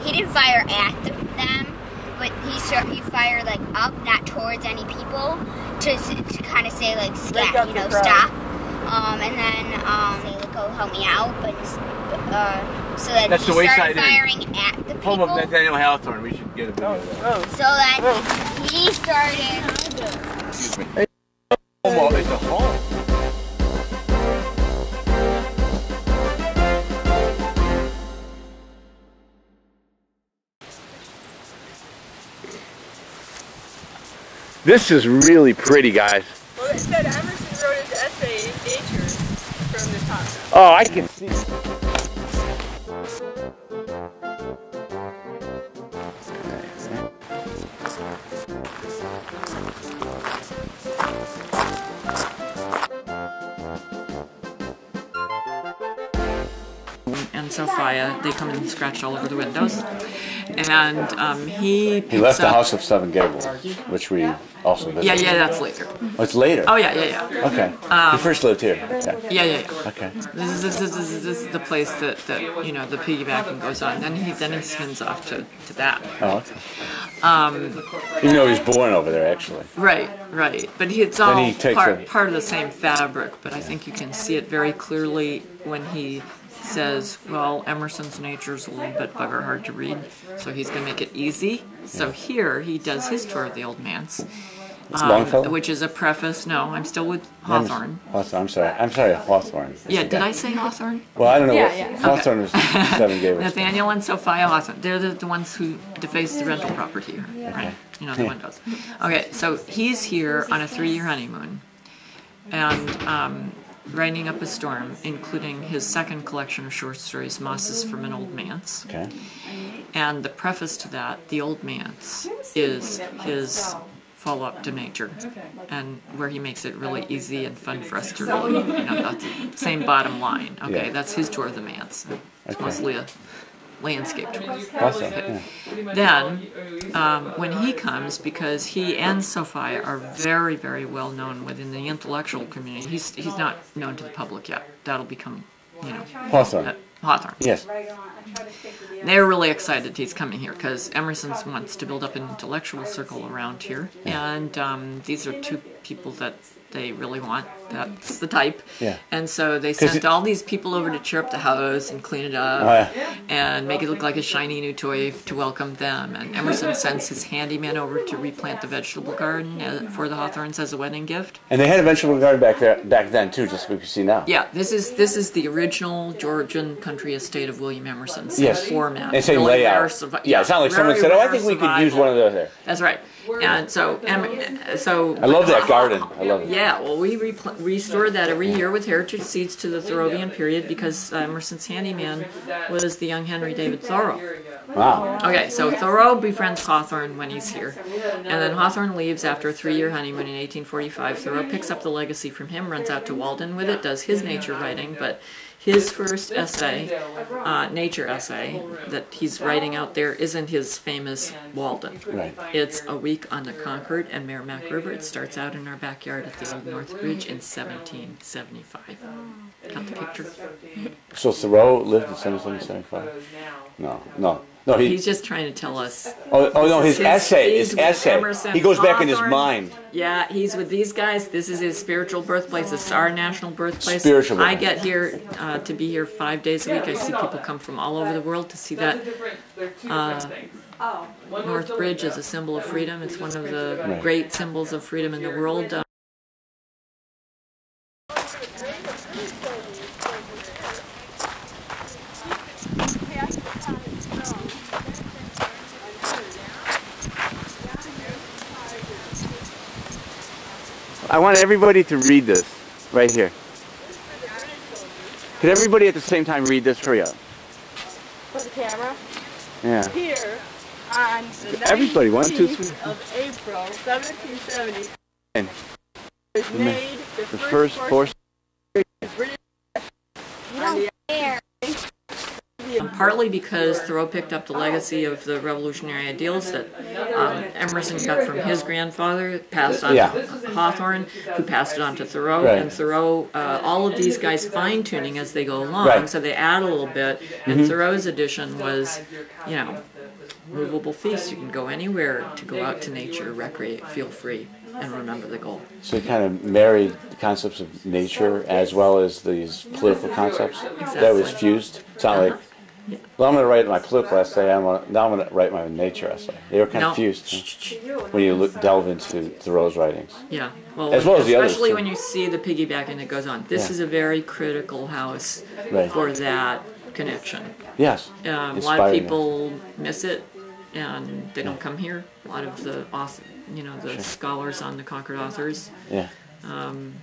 he didn't fire at them, but he fired like up, not towards any people, to kind of say like scat, you know, stop. And then say like, oh, help me out, but so that that's he the started firing at the people. Home of Nathaniel Hawthorne. We should get a video of that. So that he started. Excuse me. It's a home. This is really pretty, guys. Well, it said Emerson wrote his essay, Nature, from the top. Oh, I can see it. And Sophia, they come and scratch all over the windows. And he left the House of Seven Gables, which we also visited. Yeah, that's later. Oh, it's later? Oh, yeah. Okay. He first lived here. Yeah. Okay. This is the place that you know, the piggybacking goes on. Then he spins off to that. Oh, okay. Even though he was born over there, actually. Right. But it's all part of the same fabric, but I think you can see it very clearly when he says, well, Emerson's Nature's a little bit bugger hard to read, so he's going to make it easy. So here he does his tour of the old manse, which is a preface. No, I'm still with Hawthorne. I'm sorry, Hawthorne. Yeah, did I say Hawthorne? Well, I don't know. Yeah. Hawthorne was Seven Gables. Nathaniel and Sophia Hawthorne. They're the ones who deface the rental property here, right? You know, the windows. Okay, so he's here on a 3-year honeymoon, and writing up a storm, including his second collection of short stories, Mosses from an Old Manse. Okay. And the preface to that, The Old Manse, is his follow-up to Nature, and where he makes it really easy and fun for us to read. You know, that's the same bottom line. Okay, that's his tour of the manse. It's mostly a landscape tour. Awesome. Okay. Then, when he comes, because he and Sophia are very, very well known within the intellectual community, he's not known to the public yet. That'll become, you know, Hawthorne. Yes. They're really excited he's coming here because Emerson wants to build up an intellectual circle around here, and these are two people that they really want. That's the type. Yeah. And so they sent all these people over to cheer up the house and clean it up and make it look like a shiny new toy to welcome them. And Emerson sends his handyman over to replant the vegetable garden for the Hawthornes as a wedding gift. And they had a vegetable garden back then too, just like we see now. Yeah, this is the original Georgian country estate of William Emerson. Same format. And same really layout. Yeah, it's not like someone said, "Oh, I think we could use one of those there." That's right. And so I love that garden. I love it. Yeah, well, we restored that every year with heritage seeds to the Thoreauvian period because Emerson's handyman was the young Henry David Thoreau. Wow. Okay, so Thoreau befriends Hawthorne when he's here. And then Hawthorne leaves after a 3-year honeymoon in 1845. Thoreau picks up the legacy from him, runs out to Walden with it, does his nature writing, but his first essay, nature essay, that he's writing out there isn't his famous Walden. Right. It's A Week on the Concord and Merrimack River. It starts out in our backyard at the Old North Bridge in 1775. Got the picture? So Thoreau lived in 1775? No, he's just trying to tell us. Oh no, his essay. Emerson, he goes back in his Hawthorne. mind. Yeah, he's with these guys. This is his spiritual birthplace. This is our national birthplace. Spiritual. I get here to be here 5 days a week. I see people come from all over the world to see that. North Bridge is a symbol of freedom. It's one of the great symbols of freedom in the world. I want everybody to read this right here. Could everybody at the same time read this for you? For the camera? Yeah. Here on the everybody, 19th 1, 2, 3. of April, 1770, And was made the first force. British on the partly because Thoreau picked up the legacy of the revolutionary ideals that Emerson got from his grandfather, passed on to Hawthorne, who passed it on to Thoreau, and Thoreau, all of these guys fine-tuning as they go along, so they add a little bit, and Thoreau's edition was, you know, movable feast. You can go anywhere to go out to nature, recreate, feel free, and remember the goal. So he kind of married the concepts of nature as well as these political concepts. Exactly. That was fused. It's not like, well, I'm going to write my political essay, now I'm going to write my nature essay. They were kind of fused when you delve into Thoreau's writings. Yeah, well, as well as the others, especially when you see the piggybacking that goes on. This is a very critical house for that connection. Yes. A lot of people miss it, and they don't come here. A lot of the the scholars on the Concord authors, and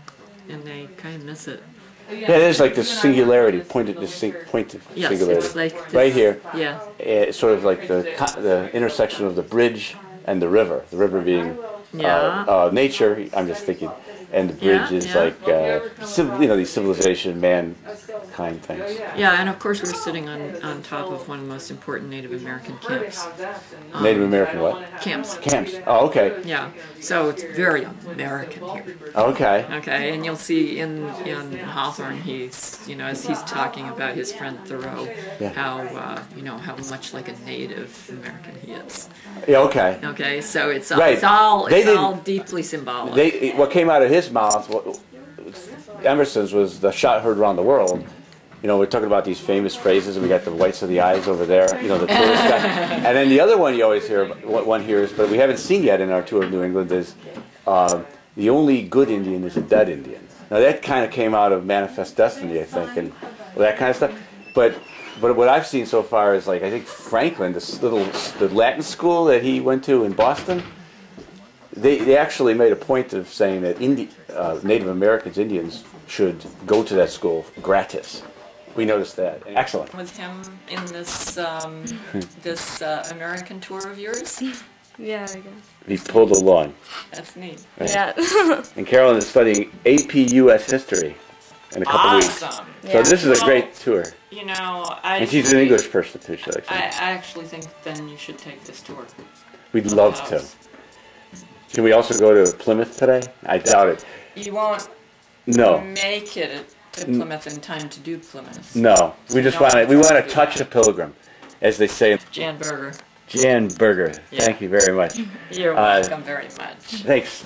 they kind of miss it. Yeah, it is like the singularity, point of singularity. It's like this, right here. Yeah. It's sort of like the intersection of the bridge and the river. The river being nature. I'm just thinking, and the bridge is like these civilization, mankind things. Yeah, and of course we're sitting on top of one of the most important Native American camps. Native American what? Camps. Camps. Oh, okay. Yeah, so it's very American here. Okay. Okay, and you'll see in Hawthorne, he's as he's talking about his friend Thoreau, how how much like a Native American he is. Yeah. Okay. Okay, so it's all deeply symbolic. What came out of his mouth, Emerson's, was the shot heard around the world. You know, we're talking about these famous phrases, and we got the whites of the eyes over there, the tourist guy. And then the other one you always hear, one hears, but we haven't seen yet in our tour of New England, is the only good Indian is a dead Indian. Now that kind of came out of Manifest Destiny, I think, and that kind of stuff. But what I've seen so far is, like, I think Franklin, the Latin school that he went to in Boston, they actually made a point of saying that Native Americans, Indians, should go to that school gratis. We noticed that. Excellent. With him in this this American tour of yours? Yeah, I guess. He pulled along. That's neat. Right. Yeah. And Carolyn is studying AP US history in a couple weeks. Awesome. So this is a great tour. And she's an English person too, she likes it. I actually think then you should take this tour. We'd love to. Can we also go to Plymouth today? I doubt it. You won't make it to Plymouth in time to do Plymouth. No, we just want to touch a pilgrim, as they say. Jan Berger. Jan Berger. Yeah. Thank you very much. You're welcome very much. Thanks.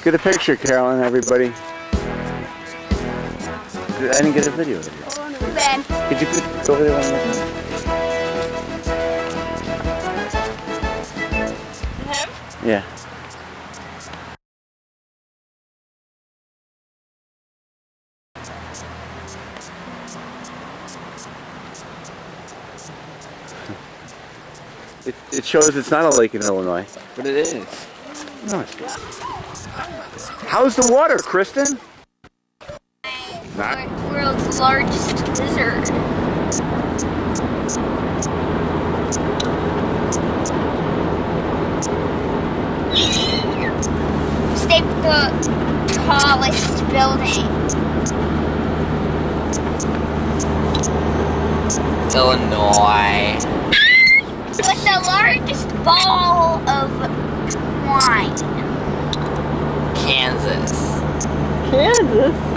Get a picture, Carolyn, everybody. I didn't get a video of you. Ben. Could you go over there one more time? Him? Yeah. It shows it's not a lake in Illinois, but it is. No, it's not. How's the water, Kristen? World's largest lizard. Stay the tallest building. Illinois. With the largest ball of wine. Kansas. Kansas?